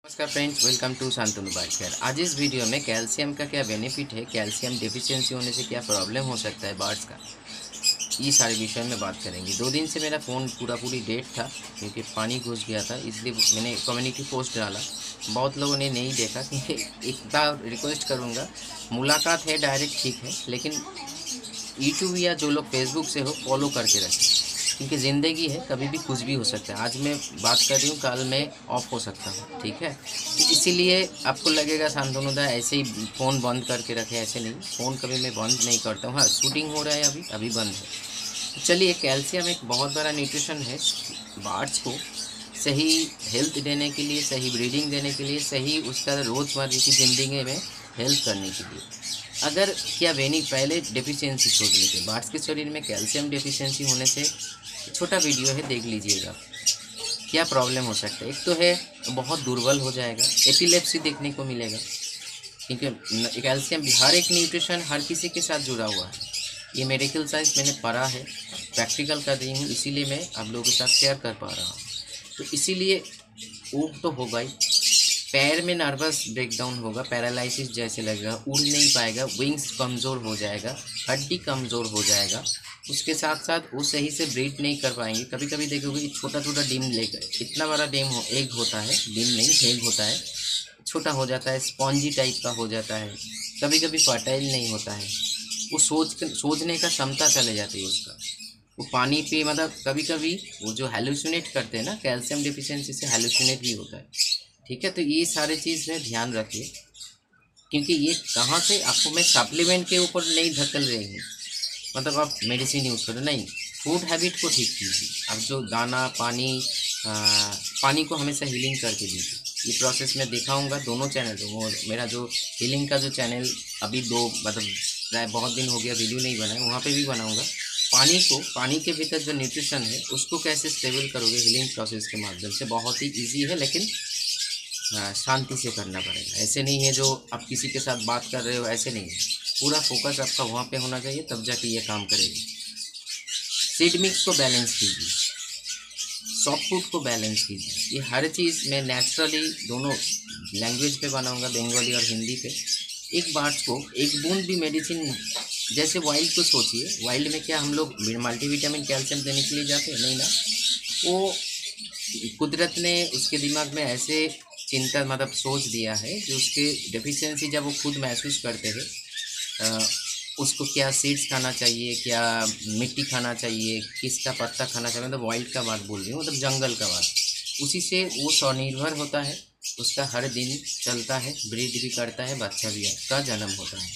नमस्कार friends, welcome to Shantanu biker. आज इस वीडियो में कैल्शियम का क्या बेनिफिट है, कैल्शियम डेफिशिएंसी होने से क्या प्रॉब्लम हो सकता है बर्ड्स का, ये सारे विषय में बात करेंगे। 2 दिन से मेरा फ़ोन पूरी डेड था क्योंकि पानी घुस गया था, इसलिए मैंने कम्युनिटी पोस्ट डाला। बहुत लोगों ने नहीं देखा क्योंकि एक बार रिक्वेस्ट करूँगा, मुलाकात है डायरेक्ट ठीक है, लेकिन यूट्यूब या जो लोग फेसबुक से हो फॉलो करके रखें, क्योंकि ज़िंदगी है, कभी भी कुछ भी हो सकता है। आज मैं बात कर रही हूँ, कल मैं ऑफ हो सकता हूँ, ठीक है। तो इसीलिए आपको लगेगा शांतनुदा ऐसे ही फ़ोन बंद करके रखे, ऐसे नहीं, फ़ोन कभी मैं बंद नहीं करता हूँ। हाँ, शूटिंग हो रहा है अभी बंद है। तो चलिए, कैल्शियम एक बहुत बड़ा न्यूट्रिशन है बर्ड्स को सही हेल्थ देने के लिए, सही ब्रीडिंग देने के लिए, सही उसका रोज़मर्रा की ज़िंदगी में हेल्प करने के लिए। अगर क्या पहले डेफिशिएंसी सोच लीजिए, बर्ड्स के शरीर में कैल्शियम डेफिशिएंसी होने से, छोटा वीडियो है देख लीजिएगा, क्या प्रॉब्लम हो सकता है। एक तो है बहुत दुर्बल हो जाएगा, एपिलेप्सी देखने को मिलेगा, क्योंकि कैल्शियम हर एक न्यूट्रिशन हर किसी के साथ जुड़ा हुआ है। ये मेडिकल साइंस मैंने पढ़ा है, प्रैक्टिकल कर रही हूँ, इसीलिए मैं आप लोगों के साथ शेयर कर पा रहा हूँ। तो इसीलिए वो तो होगा ही, पैर में नर्वस ब्रेकडाउन होगा, पैरालिसिस जैसे लगेगा, उड़ नहीं पाएगा, विंग्स कमज़ोर हो जाएगा, हड्डी कमज़ोर हो जाएगा। उसके साथ साथ वो सही से ब्रीड नहीं कर पाएंगे। कभी कभी देखोगे कि छोटा छोटा डिम लेकर, इतना बड़ा डिम हो एग होता है, डिम नहीं एग होता है, छोटा हो जाता है, स्पॉन्जी टाइप का हो जाता है, कभी कभी फर्टाइल नहीं होता है, वो सोचने का क्षमता चले जाती है उसका। वो पानी पे मतलब कभी कभी वो जो हेलुसिनेट करते हैं ना, कैल्शियम डिफिशियंसी से हेलुसिनेट भी होता है, ठीक है। तो ये सारी चीज़ में ध्यान रखिए, क्योंकि ये कहाँ से आपको मैं सप्लीमेंट के ऊपर नहीं धकेल रही हूँ, मतलब आप मेडिसिन यूज़ करो नहीं, फूड हैबिट को ठीक कीजिए। आप जो दाना पानी को हमेशा हीलिंग करके दीजिए। ये प्रोसेस मैं दिखाऊंगा दोनों चैनल पे। मेरा जो हीलिंग का जो चैनल अभी प्राय बहुत दिन हो गया वीडियो नहीं बनाया, वहाँ पे भी बनाऊंगा। पानी के भीतर जो न्यूट्रिशन है उसको कैसे स्टेबल करोगे हीलिंग प्रोसेस के माध्यम से, बहुत ही ईजी है, लेकिन शांति से करना पड़ेगा। ऐसे नहीं है जो आप किसी के साथ बात कर रहे हो, ऐसे नहीं है, पूरा फोकस आपका वहाँ पे होना चाहिए, तब जाके ये काम करेगी। सीड मिक्स को बैलेंस कीजिए, सॉफ्ट फूड को बैलेंस कीजिए। ये हर चीज़ मैं नेचुरली दोनों लैंग्वेज पे बनाऊंगा, बंगाली और हिंदी पे। एक बात को एक बूंद भी मेडिसिन, जैसे वाइल्ड को सोचिए, वाइल्ड में क्या हम लोग मल्टीविटामिन कैल्शियम देने के लिए जाते हैं? नहीं ना। वो कुदरत ने उसके दिमाग में ऐसे चिंता मतलब सोच दिया है कि उसके डेफिशिएंसी जब वो खुद महसूस करते हैं, उसको क्या सीड्स खाना चाहिए, क्या मिट्टी खाना चाहिए, किसका पत्ता खाना चाहिए, मतलब वाइल्ड का बात बोल रही हूँ, मतलब जंगल का बात, उसी से वो स्वनिर्भर होता है। उसका हर दिन चलता है, ब्रीड भी करता है, बच्चा भी का जन्म होता है।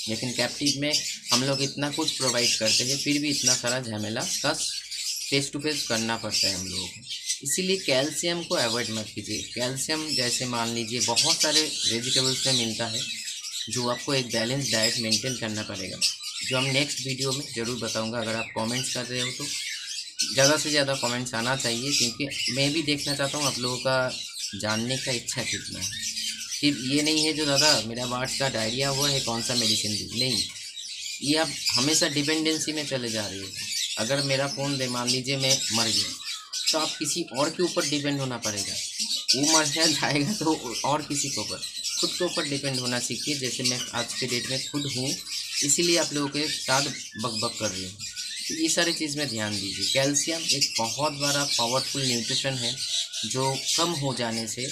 लेकिन कैप्टिव में हम लोग इतना कुछ प्रोवाइड करते हैं, फिर भी इतना सारा झमेला का फेस टू फेस करना पड़ता है हम लोगों को। इसीलिए कैल्शियम को अवॉइड मत कीजिए। कैल्शियम जैसे मान लीजिए बहुत सारे वेजिटेबल्स में मिलता है, जो आपको एक बैलेंस डाइट मेंटेन करना पड़ेगा, जो हम नेक्स्ट वीडियो में ज़रूर बताऊंगा। अगर आप कमेंट्स कर रहे हो तो ज़्यादा से ज़्यादा कमेंट्स आना चाहिए, क्योंकि मैं भी देखना चाहता हूँ आप लोगों का जानने का इच्छा कितना है। सिर्फ ये नहीं है जो दादा मेरा बर्ड्स का डायरिया हुआ है, कौन सा मेडिसिन दूँ, नहीं, ये आप हमेशा डिपेंडेंसी में चले जा रहे हो। अगर मेरा फ़ोन दे मान लीजिए मैं मर गया, तो आप किसी और के ऊपर डिपेंड होना पड़ेगा, वो मर जाएगा तो और किसी के ऊपर, खुद के ऊपर डिपेंड होना सीखिए, जैसे मैं आज के डेट में खुद हूँ, इसीलिए आप लोगों के साथ बक कर रही हूँ। तो ये सारी चीज़ में ध्यान दीजिए। कैल्शियम एक बहुत बड़ा पावरफुल न्यूट्रिशन है, जो कम हो जाने से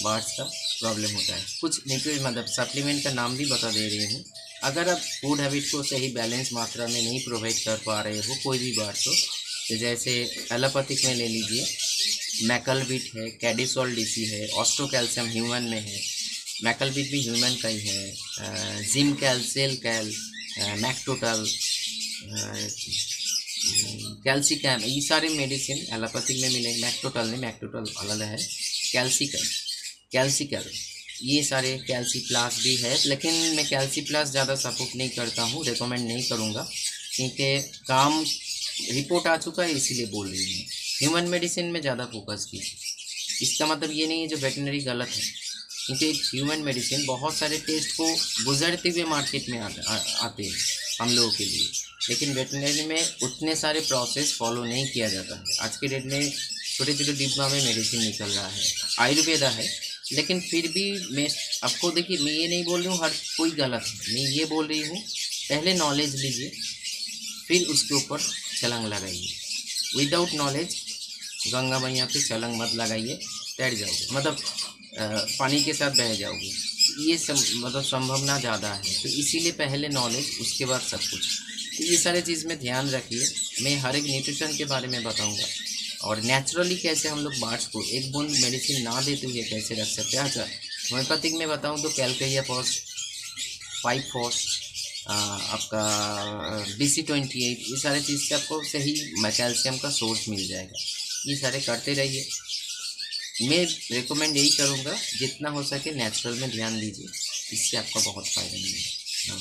बर्ड्स का प्रॉब्लम होता है। कुछ न्यूट्रिशन मतलब सप्लीमेंट का नाम भी बता दे रही हूँ। अगर आप फूड हैबिट को सही बैलेंस मात्रा में नहीं प्रोवाइड कर पा रहे हो, कोई भी बर्ड्स हो, तो जैसे एलोपैथिक में ले लीजिए, मैकलबिट है, कैडिसोल डीसी है, ऑस्ट्रो कैल्शियम ह्यूमन में है, मैकलबिट भी ह्यूमन का ही है, जिम कैल, सेल कैल, मैक्टोटल, कैल्सिकैम, ये सारे मेडिसिन एलोपैथिक में मिलेंगे। मैक्टोटल नहीं, मैक्टोटल अलग है, कैल्सिकल, ये सारे कैल्सी प्लस भी है, लेकिन मैं कैल्सी प्लस ज़्यादा सपोर्ट नहीं करता हूँ, रेकमेंड नहीं करूँगा, क्योंकि काम रिपोर्ट आ चुका है, इसीलिए बोल रही हूँ। ह्यूमन मेडिसिन में ज़्यादा फोकस कीजिए। इसका मतलब ये नहीं है जो वेटनरी गलत है, क्योंकि एक ह्यूमन मेडिसिन बहुत सारे टेस्ट को गुजरते हुए मार्केट में आते हैं हम लोगों के लिए, लेकिन वेटनरी में उतने सारे प्रोसेस फॉलो नहीं किया जाता है। आज के डेट में छोटे छोटे डिब्बा में मेडिसिन निकल रहा है। आयुर्वेदा है, लेकिन फिर भी मैं आपको, देखिए मैं ये नहीं बोल रही हूँ हर कोई गलत है, मैं ये बोल रही हूँ पहले नॉलेज लीजिए, फिर उसके ऊपर छलांग लगाइए। विदाउट नॉलेज गंगा मैया पे छलांग मत लगाइए, तैर जाओगे, मतलब पानी के साथ बह जाओगे, ये मतलब संभावना ज़्यादा है। तो इसीलिए पहले नॉलेज, उसके बाद सब कुछ। तो ये सारे चीज़ में ध्यान रखिए। मैं हर एक न्यूट्रिशन के बारे में बताऊंगा, और नेचुरली कैसे हम लोग बर्ड्स को एक बूंद मेडिसिन ना देते हुए कैसे रख सकते हैं। अच्छा, होम्योपैथिक में बताऊँ तो कैलकेरिया फॉस, 5-फॉस, आपका BC28, ये सारे चीज़ से आपको सही कैल्शियम का सोर्स मिल जाएगा। ये सारे करते रहिए। मैं रिकमेंड यही करूँगा, जितना हो सके नेचुरल में ध्यान दीजिए, इससे आपका बहुत फ़ायदा मिलेगा।